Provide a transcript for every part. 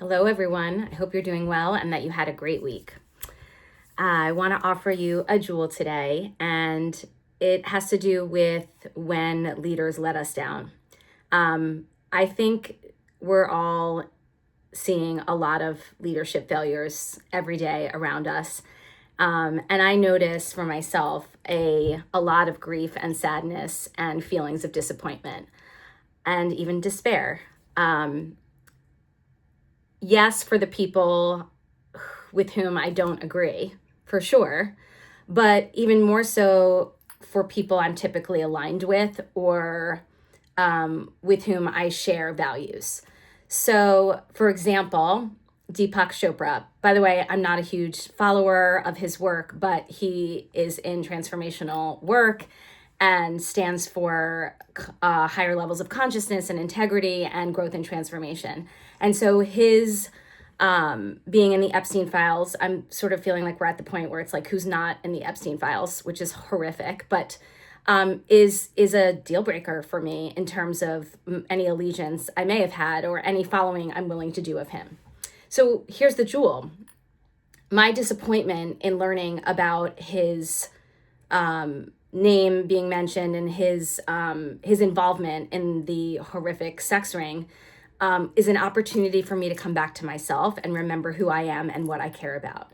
Hello, everyone. I hope you're doing well and that you had a great week. I want to offer you a jewel today, and it has to do with when leaders let us down. I think we're all seeing a lot of leadership failures every day around us. And I notice for myself a lot of grief and sadness and feelings of disappointment and even despair. Yes, for the people with whom I don't agree, for sure, but even more so for people I'm typically aligned with or with whom I share values. So, for example, Deepak Chopra. By the way, I'm not a huge follower of his work, but he is in transformational work and stands for higher levels of consciousness and integrity and growth and transformation. And so his being in the Epstein files, I'm sort of feeling like we're at the point where it's like, who's not in the Epstein files, which is horrific, but is a deal breaker for me in terms of any allegiance I may have had or any following I'm willing to do of him. So here's the jewel. My disappointment in learning about his name being mentioned and his involvement in the horrific sex ring is an opportunity for me to come back to myself and remember who I am and what I care about.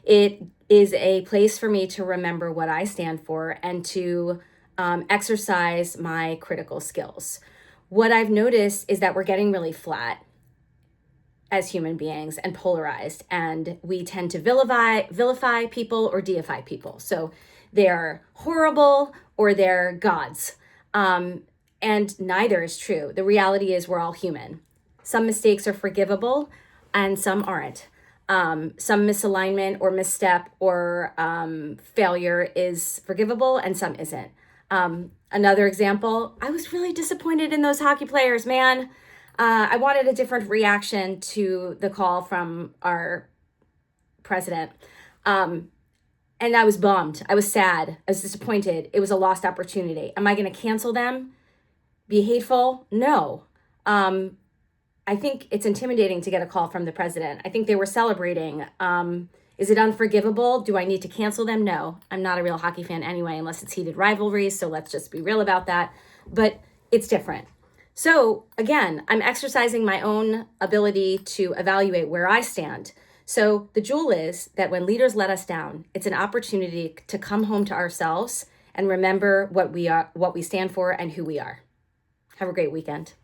It is a place for me to remember what I stand for and to exercise my critical skills. What I've noticed is that we're getting really flat as human beings and polarized, and we tend to vilify people or deify people. So they're horrible or they're gods. And neither is true. The reality is we're all human. Some mistakes are forgivable and some aren't. Some misalignment or misstep or failure is forgivable and some isn't. Another example, I was really disappointed in those hockey players, man. I wanted a different reaction to the call from our president. And I was bummed. I was sad. I was disappointed. It was a lost opportunity. Am I going to cancel them? Be hateful? No. I think it's intimidating to get a call from the president. I think they were celebrating. Is it unforgivable? Do I need to cancel them? No. I'm not a real hockey fan anyway, unless it's heated rivalries. So let's just be real about that. But it's different. So again, I'm exercising my own ability to evaluate where I stand. So the jewel is that when leaders let us down, it's an opportunity to come home to ourselves and remember what we are, what we stand for, and who we are. Have a great weekend.